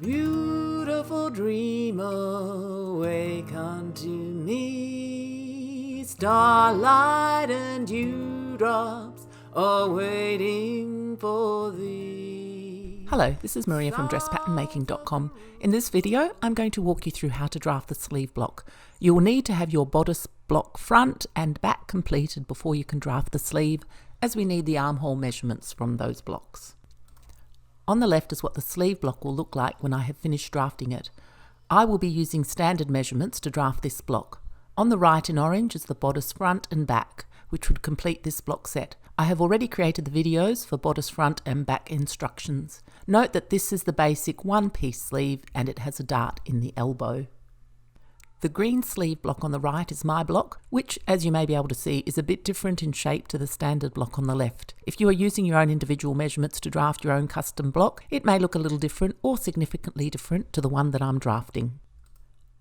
Beautiful dreamer, wake unto me. Starlight and dewdrops are waiting for thee. Hello, this is Maria from DressPatternMaking.com. In this video, I'm going to walk you through how to draft the sleeve block. You will need to have your bodice block front and back completed before you can draft the sleeve, as we need the armhole measurements from those blocks. On the left is what the sleeve block will look like when I have finished drafting it. I will be using standard measurements to draft this block. On the right in orange is the bodice front and back, which would complete this block set. I have already created the videos for bodice front and back instructions. Note that this is the basic one-piece sleeve and it has a dart in the elbow. The green sleeve block on the right is my block, which, as you may be able to see, is a bit different in shape to the standard block on the left. If you are using your own individual measurements to draft your own custom block, it may look a little different or significantly different to the one that I'm drafting.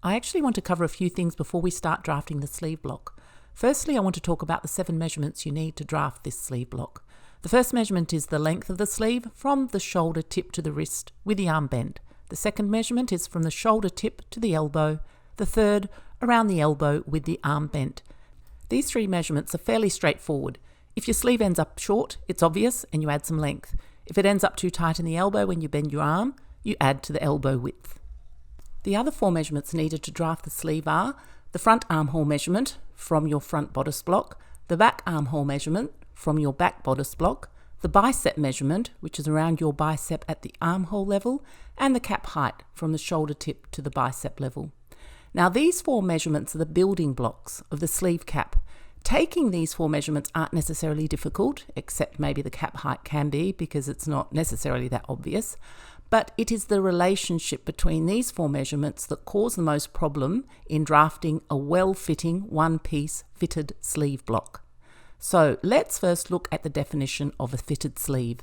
I actually want to cover a few things before we start drafting the sleeve block. Firstly, I want to talk about the 7 measurements you need to draft this sleeve block. The first measurement is the length of the sleeve from the shoulder tip to the wrist with the arm bent. The second measurement is from the shoulder tip to the elbow. The third, around the elbow with the arm bent. These 3 measurements are fairly straightforward. If your sleeve ends up short, it's obvious and you add some length. If it ends up too tight in the elbow when you bend your arm, you add to the elbow width. The other 4 measurements needed to draft the sleeve are the front armhole measurement from your front bodice block, the back armhole measurement from your back bodice block, the bicep measurement, which is around your bicep at the armhole level, and the cap height from the shoulder tip to the bicep level. Now these 4 measurements are the building blocks of the sleeve cap. Taking these 4 measurements aren't necessarily difficult, except maybe the cap height can be because it's not necessarily that obvious. But it is the relationship between these 4 measurements that cause the most problem in drafting a well-fitting one-piece fitted sleeve block. So let's first look at the definition of a fitted sleeve.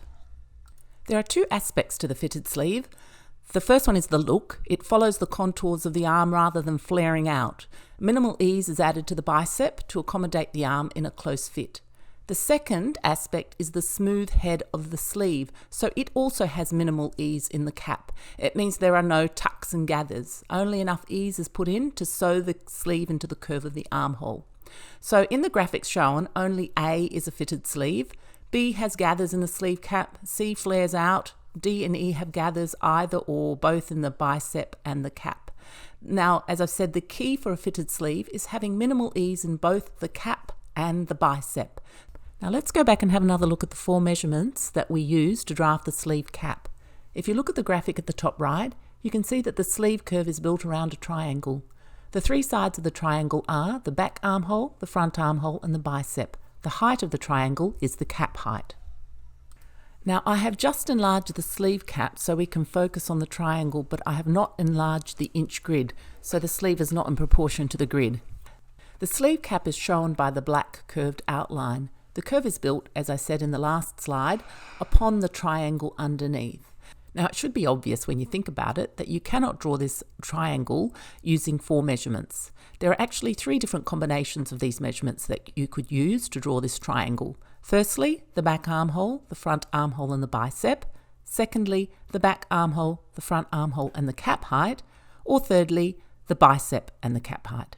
There are 2 aspects to the fitted sleeve. The first one is the look. It follows the contours of the arm rather than flaring out. Minimal ease is added to the bicep to accommodate the arm in a close fit. The second aspect is the smooth head of the sleeve, so it also has minimal ease in the cap. It means there are no tucks and gathers. Only enough ease is put in to sew the sleeve into the curve of the armhole. So in the graphics shown, only A is a fitted sleeve, B has gathers in the sleeve cap, C flares out, D and E have gathers either or both in the bicep and the cap. Now, as I've said, the key for a fitted sleeve is having minimal ease in both the cap and the bicep. Now let's go back and have another look at the 4 measurements that we use to draft the sleeve cap. If you look at the graphic at the top right, you can see that the sleeve curve is built around a triangle. The 3 sides of the triangle are the back armhole, the front armhole and the bicep. The height of the triangle is the cap height. Now I have just enlarged the sleeve cap so we can focus on the triangle, but I have not enlarged the inch grid, so the sleeve is not in proportion to the grid. The sleeve cap is shown by the black curved outline. The curve is built, as I said in the last slide, upon the triangle underneath. Now it should be obvious when you think about it that you cannot draw this triangle using 4 measurements. There are actually 3 different combinations of these measurements that you could use to draw this triangle. Firstly, the back armhole, the front armhole and the bicep. Secondly, the back armhole, the front armhole and the cap height. Or thirdly, the bicep and the cap height.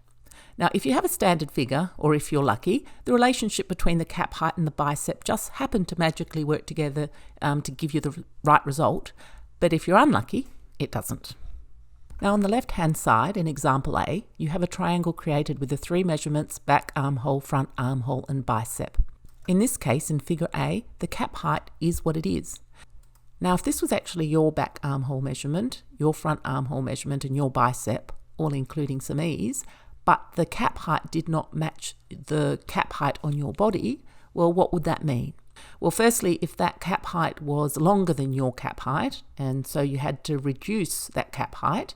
Now, if you have a standard figure, or if you're lucky, the relationship between the cap height and the bicep just happen to magically work together to give you the right result. But if you're unlucky, it doesn't. Now, on the left-hand side, in example A, you have a triangle created with the 3 measurements, back armhole, front armhole, and bicep. In this case, in figure A, the cap height is what it is. Now, if this was actually your back armhole measurement, your front armhole measurement, and your bicep, all including some ease, but the cap height did not match the cap height on your body, well, what would that mean? Well, firstly, if that cap height was longer than your cap height, and so you had to reduce that cap height,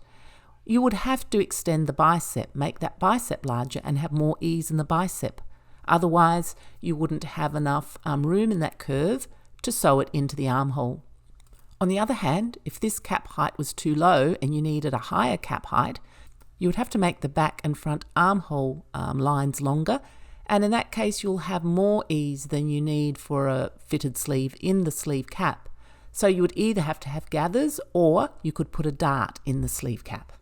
you would have to extend the bicep, make that bicep larger and have more ease in the bicep. Otherwise, you wouldn't have enough room in that curve to sew it into the armhole. On the other hand, if this cap height was too low and you needed a higher cap height, you would have to make the back and front armhole lines longer, and in that case you'll have more ease than you need for a fitted sleeve in the sleeve cap. So you would either have to have gathers or you could put a dart in the sleeve cap.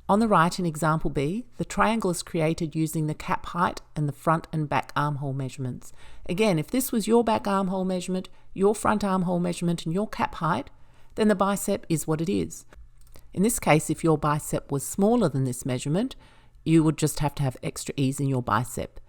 On the right in example B, the triangle is created using the cap height and the front and back armhole measurements. Again, if this was your back armhole measurement, your front armhole measurement and your cap height, then the bicep is what it is. In this case, if your bicep was smaller than this measurement, you would just have to have extra ease in your bicep.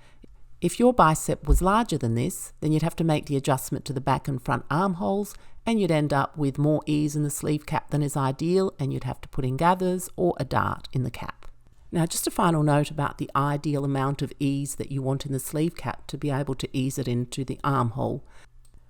If your bicep was larger than this, then you'd have to make the adjustment to the back and front armholes, and you'd end up with more ease in the sleeve cap than is ideal, and you'd have to put in gathers or a dart in the cap. Now, just a final note about the ideal amount of ease that you want in the sleeve cap to be able to ease it into the armhole.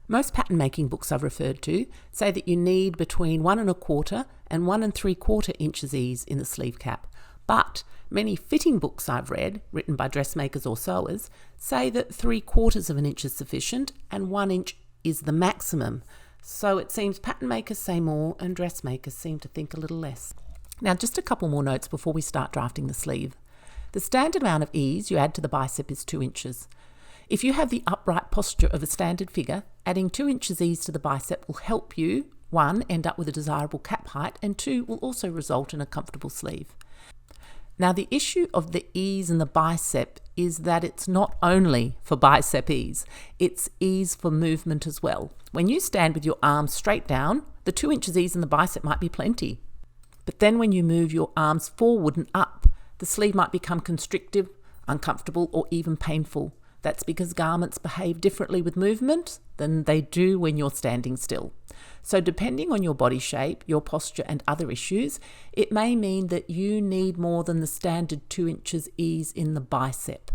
Most pattern making books I've referred to say that you need between 1 1/4 and 1 3/4 inches ease in the sleeve cap. But many fitting books I've read, written by dressmakers or sewers, say that 3/4 of an inch is sufficient and 1 inch is the maximum. So it seems pattern makers say more and dressmakers seem to think a little less. Now, just a couple more notes before we start drafting the sleeve. The standard amount of ease you add to the bicep is 2 inches. If you have the upright posture of a standard figure, adding 2 inches ease to the bicep will help you, 1, end up with a desirable cap height, and 2, will also result in a comfortable sleeve. Now, the issue of the ease in the bicep is that it's not only for bicep ease, it's ease for movement as well. When you stand with your arms straight down, the 2 inches ease in the bicep might be plenty. But then when you move your arms forward and up, the sleeve might become constrictive, uncomfortable, or even painful. That's because garments behave differently with movement than they do when you're standing still. So depending on your body shape, your posture and other issues, it may mean that you need more than the standard 2 inches ease in the bicep.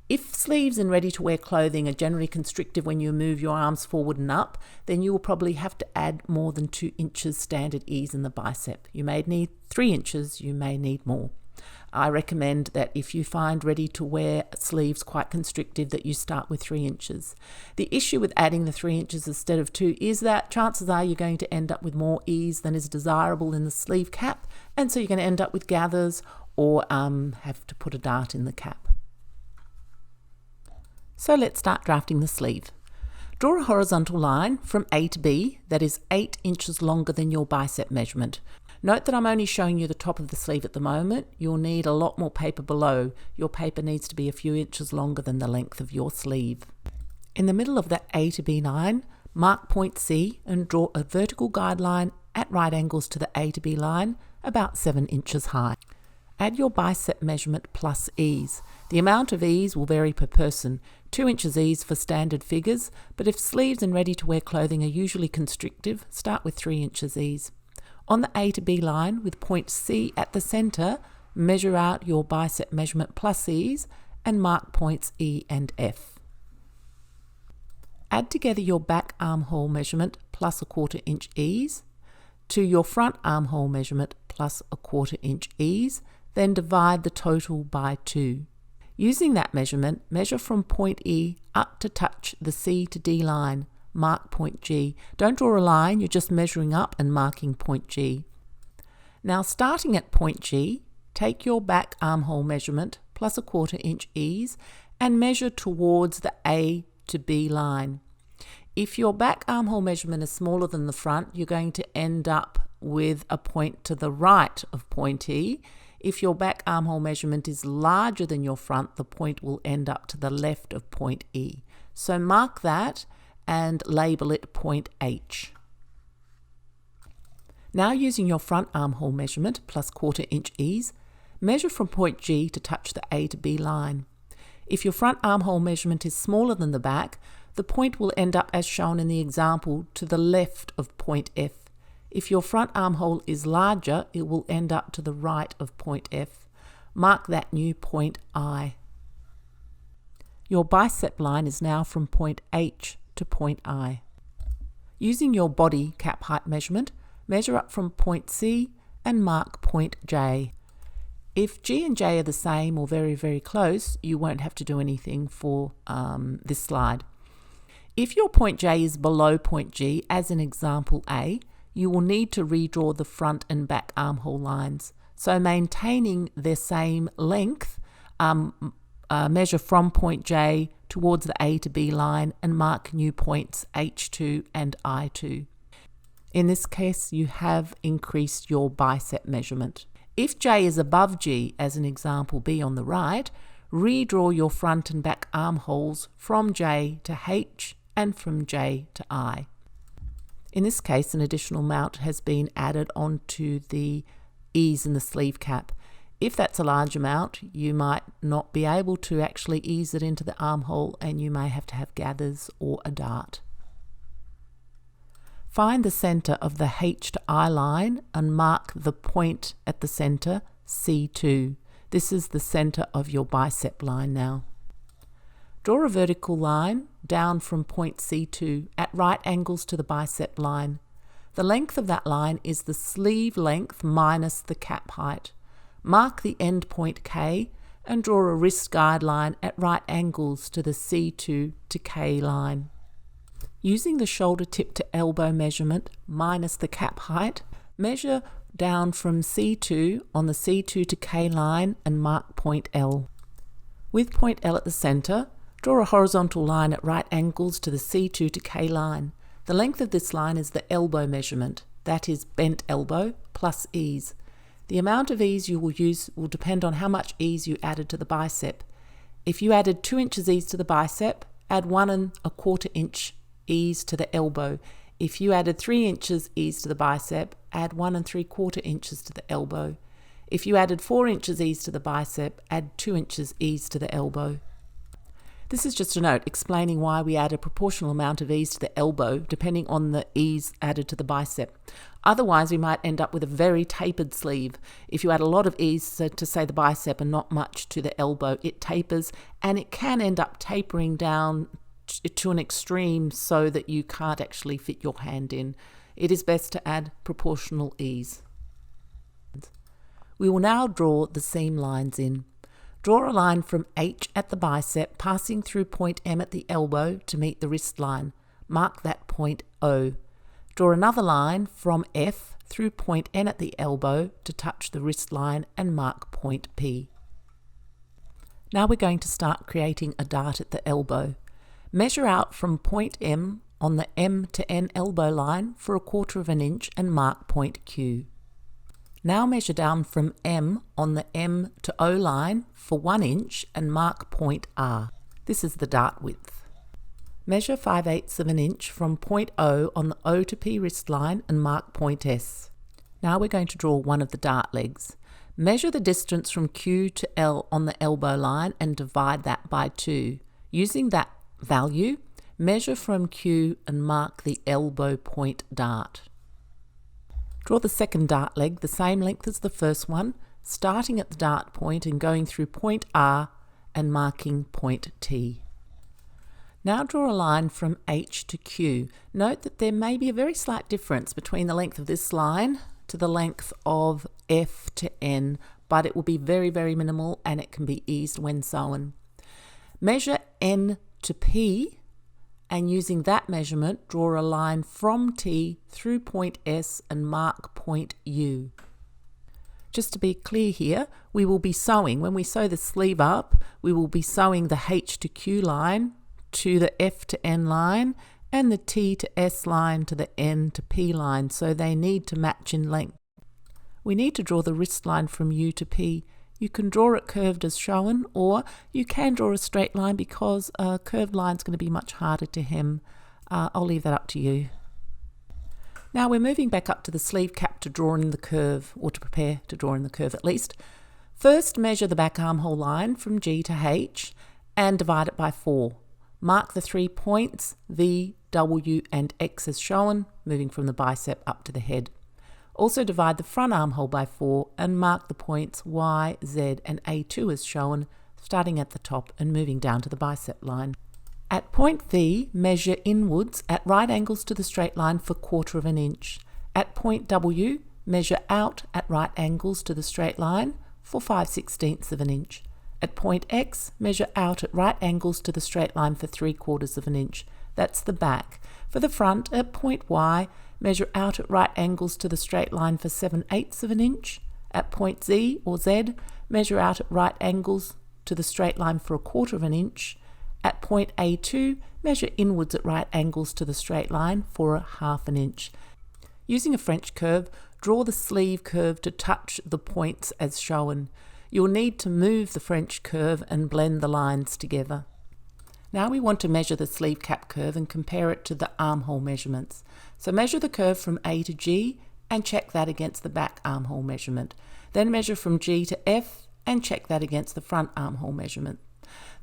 If sleeves and ready-to-wear clothing are generally constrictive when you move your arms forward and up, then you will probably have to add more than 2 inches standard ease in the bicep. You may need 3 inches, you may need more. I recommend that if you find ready-to-wear sleeves quite constrictive, that you start with 3 inches. The issue with adding the 3 inches instead of 2 is that chances are you're going to end up with more ease than is desirable in the sleeve cap, and so you're going to end up with gathers or have to put a dart in the cap. So let's start drafting the sleeve. Draw a horizontal line from A to B that is 8 inches longer than your bicep measurement. Note that I'm only showing you the top of the sleeve at the moment. You'll need a lot more paper below. Your paper needs to be a few inches longer than the length of your sleeve. In the middle of that A to B line, mark point C and draw a vertical guideline at right angles to the A to B line, about 7 inches high. Add your bicep measurement plus ease. The amount of ease will vary per person. 2 inches ease for standard figures, but if sleeves and ready-to-wear clothing are usually constrictive, start with 3 inches ease. On the A to B line, with point C at the centre, measure out your bicep measurement plus ease and mark points E and F. Add together your back armhole measurement plus 1/4 inch ease to your front armhole measurement plus 1/4 inch ease, then divide the total by 2. Using that measurement, measure from point E up to touch the C to D line. Mark point G. Don't draw a line, you're just measuring up and marking point G. Now, starting at point G, take your back armhole measurement plus 1/4 inch ease and measure towards the A to B line. If your back armhole measurement is smaller than the front, you're going to end up with a point to the right of point E. If your back armhole measurement is larger than your front, the point will end up to the left of point E. So mark that and label it point H. Now, using your front armhole measurement plus 1/4 inch ease, measure from point G to touch the A to B line. If your front armhole measurement is smaller than the back, the point will end up as shown in the example to the left of point F. If your front armhole is larger, it will end up to the right of point F. Mark that new point I. Your bicep line is now from point H to point I. Using your body cap height measurement, measure up from point C and mark point J. If G and J are the same or very, very close, you won't have to do anything for this slide. If your point J is below point G, as in example A, you will need to redraw the front and back armhole lines. So maintaining their same length, measure from point J towards the A to B line and mark new points H2 and I2. In this case, you have increased your bicep measurement. If J is above G, as an example B on the right, redraw your front and back armholes from J to H and from J to I. In this case, an additional mount has been added onto the ease in the sleeve cap. If that's a large amount, you might not be able to actually ease it into the armhole, and you may have to have gathers or a dart. Find the center of the H to I line and mark the point at the center, C2. This is the center of your bicep line now. Draw a vertical line down from point C2 at right angles to the bicep line. The length of that line is the sleeve length minus the cap height. Mark the end point K and draw a wrist guideline at right angles to the C2 to K line. Using the shoulder tip to elbow measurement minus the cap height, measure down from C2 on the C2 to K line and mark point L. With point L at the center, draw a horizontal line at right angles to the C2 to K line. The length of this line is the elbow measurement, that is bent elbow plus ease. The amount of ease you will use will depend on how much ease you added to the bicep. If you added 2 inches ease to the bicep, add 1 1/4 inch ease to the elbow. If you added 3 inches ease to the bicep, add 1 3/4 inches to the elbow. If you added 4 inches ease to the bicep, add 2 inches ease to the elbow. This is just a note explaining why we add a proportional amount of ease to the elbow depending on the ease added to the bicep. Otherwise, we might end up with a very tapered sleeve. If you add a lot of ease to say the bicep and not much to the elbow, it tapers, and it can end up tapering down to an extreme so that you can't actually fit your hand in. It is best to add proportional ease. We will now draw the seam lines in. Draw a line from H at the bicep, passing through point M at the elbow to meet the wrist line. Mark that point O. Draw another line from F through point N at the elbow to touch the wrist line and mark point P. Now we're going to start creating a dart at the elbow. Measure out from point M on the M to N elbow line for 1/4 inch and mark point Q. Now measure down from M on the M to O line for 1 inch and mark point R. This is the dart width. Measure 5/8 inch from point O on the O to P wrist line and mark point S. Now we're going to draw one of the dart legs. Measure the distance from Q to L on the elbow line and divide that by 2. Using that value, measure from Q and mark the elbow point dart. Draw the second dart leg the same length as the first one, starting at the dart point and going through point R and marking point T. Now draw a line from H to Q. Note that there may be a very slight difference between the length of this line to the length of F to N, but it will be very, very minimal and it can be eased when sewn. Measure N to P, and using that measurement, draw a line from T through point S and mark point U. Just to be clear here, we will be sewing, when we sew the sleeve up, we will be sewing the H to Q line to the F to N line and the T to S line to the N to P line, so they need to match in length. We need to draw the wrist line from U to P. You can draw it curved as shown, or you can draw a straight line because a curved line is going to be much harder to hem. I'll leave that up to you. Now we're moving back up to the sleeve cap to draw in the curve, or to prepare to draw in the curve at least. First, measure the back armhole line from G to H and divide it by 4. Mark the 3 points V, W and X as shown, moving from the bicep up to the head. Also divide the front armhole by 4 and mark the points Y, Z and A2 as shown, starting at the top and moving down to the bicep line. At point V, measure inwards at right angles to the straight line for 1/4 inch. At point W, measure out at right angles to the straight line for 5/16 inch. At point X, measure out at right angles to the straight line for 3/4 inch. That's the back. For the front, at point Y, measure out at right angles to the straight line for 7/8 inch. At point Z or Z, measure out at right angles to the straight line for 1/4 inch. At point A2, measure inwards at right angles to the straight line for 1/2 inch. Using a French curve, draw the sleeve curve to touch the points as shown. You'll need to move the French curve and blend the lines together. Now we want to measure the sleeve cap curve and compare it to the armhole measurements. So measure the curve from A to G and check that against the back armhole measurement. Then measure from G to F and check that against the front armhole measurement.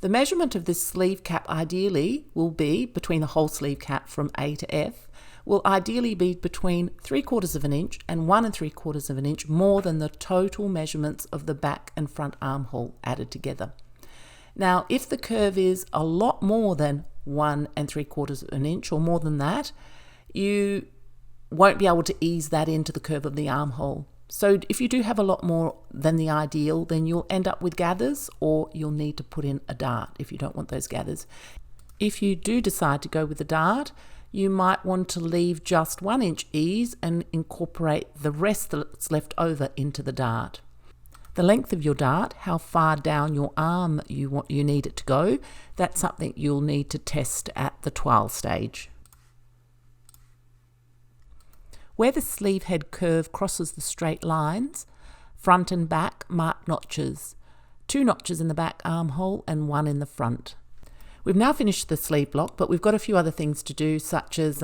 The measurement of this sleeve cap ideally will be between the whole sleeve cap from A to F, will ideally be between 3/4 of an inch and 1 3/4 of an inch more than the total measurements of the back and front armhole added together. Now, if the curve is a lot more than 1 3/4 of an inch or more than that, you won't be able to ease that into the curve of the armhole. So if you do have a lot more than the ideal, then you'll end up with gathers, or you'll need to put in a dart if you don't want those gathers. If you do decide to go with the dart, you might want to leave just 1 inch ease and incorporate the rest that's left over into the dart. The length of your dart, how far down your arm you need it to go, that's something you'll need to test at the trial stage. Where the sleeve head curve crosses the straight lines, front and back, mark notches. 2 notches in the back armhole and 1 in the front. We've now finished the sleeve block, but we've got a few other things to do, such as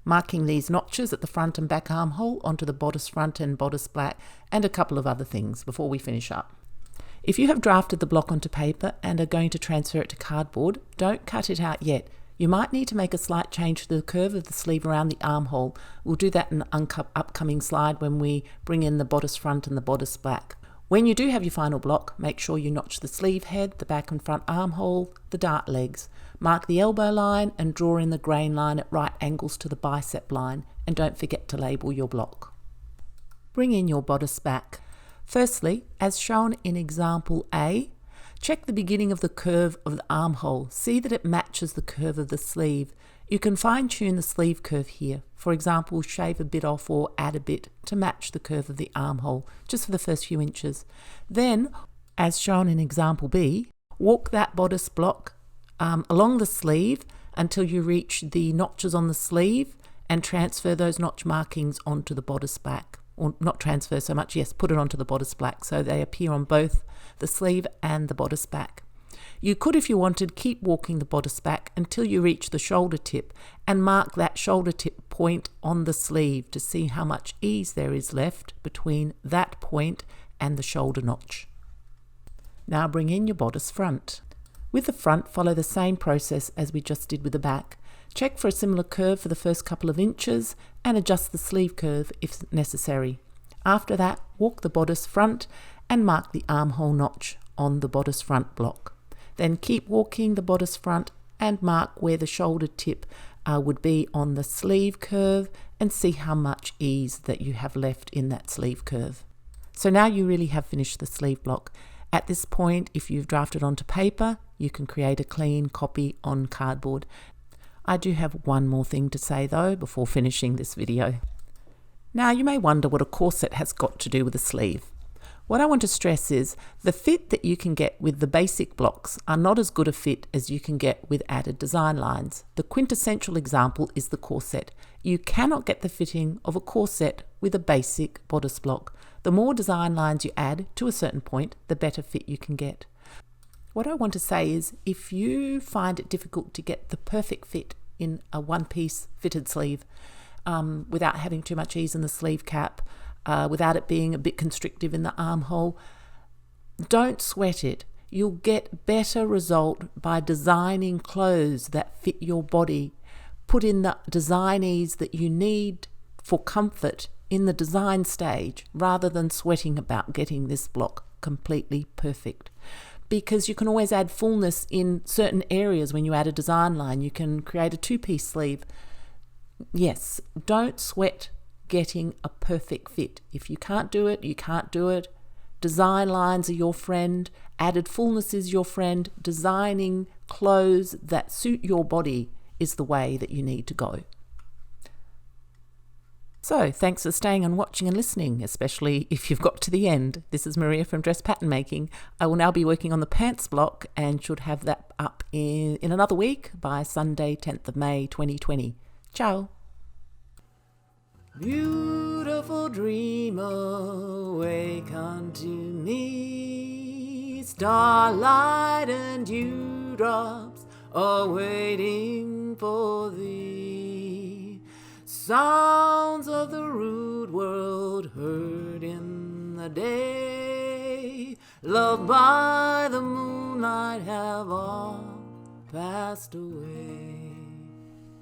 marking these notches at the front and back armhole onto the bodice front and bodice back, and a couple of other things before we finish up. If you have drafted the block onto paper and are going to transfer it to cardboard, don't cut it out yet. You might need to make a slight change to the curve of the sleeve around the armhole. We'll do that in an upcoming slide when we bring in the bodice front and the bodice back. When you do have your final block, make sure you notch the sleeve head, the back and front armhole, the dart legs. Mark the elbow line and draw in the grain line at right angles to the bicep line, and don't forget to label your block. Bring in your bodice back. Firstly, as shown in example A, check the beginning of the curve of the armhole. See that it matches the curve of the sleeve. You can fine-tune the sleeve curve here. For example, shave a bit off or add a bit to match the curve of the armhole, just for the first few inches. Then, as shown in example B, walk that bodice block along the sleeve until you reach the notches on the sleeve and transfer those notch markings onto the bodice back. Or not transfer so much, yes, put it onto the bodice back so they appear on both the sleeve and the bodice back. You could, if you wanted, keep walking the bodice back until you reach the shoulder tip and mark that shoulder tip point on the sleeve to see how much ease there is left between that point and the shoulder notch. Now bring in your bodice front. With the front, follow the same process as we just did with the back. Check for a similar curve for the first couple of inches and adjust the sleeve curve if necessary. After that, walk the bodice front and mark the armhole notch on the bodice front block. Then keep walking the bodice front and mark where the shoulder tip would be on the sleeve curve and see how much ease that you have left in that sleeve curve. So now you really have finished the sleeve block. At this point, if you've drafted onto paper, you can create a clean copy on cardboard. I do have one more thing to say though before finishing this video. Now you may wonder what a corset has got to do with a sleeve. What I want to stress is the fit that you can get with the basic blocks are not as good a fit as you can get with added design lines. The quintessential example is the corset. You cannot get the fitting of a corset with a basic bodice block. The more design lines you add to a certain point, the better fit you can get. What I want to say is if you find it difficult to get the perfect fit in a one-piece fitted sleeve without having too much ease in the sleeve cap, without it being a bit constrictive in the armhole, don't sweat it. You'll get better result by designing clothes that fit your body. Put in the design ease that you need for comfort in the design stage rather than sweating about getting this block completely perfect. Because you can always add fullness in certain areas when you add a design line. You can create a two-piece sleeve. Yes, don't sweat getting a perfect fit. If you can't do it, you can't do it. Design lines are your friend. Added fullness is your friend. Designing clothes that suit your body is the way that you need to go. So, thanks for staying and watching and listening, especially if you've got to the end. This is Maria from Dress Pattern Making. I will now be working on the pants block and should have that up in another week by Sunday, 10th of May, 2020. Ciao! Beautiful dreamer, wake unto me. Starlight and dewdrops are waiting for thee. Sounds of the rude world heard in the day, loved by the moonlight, have all passed away.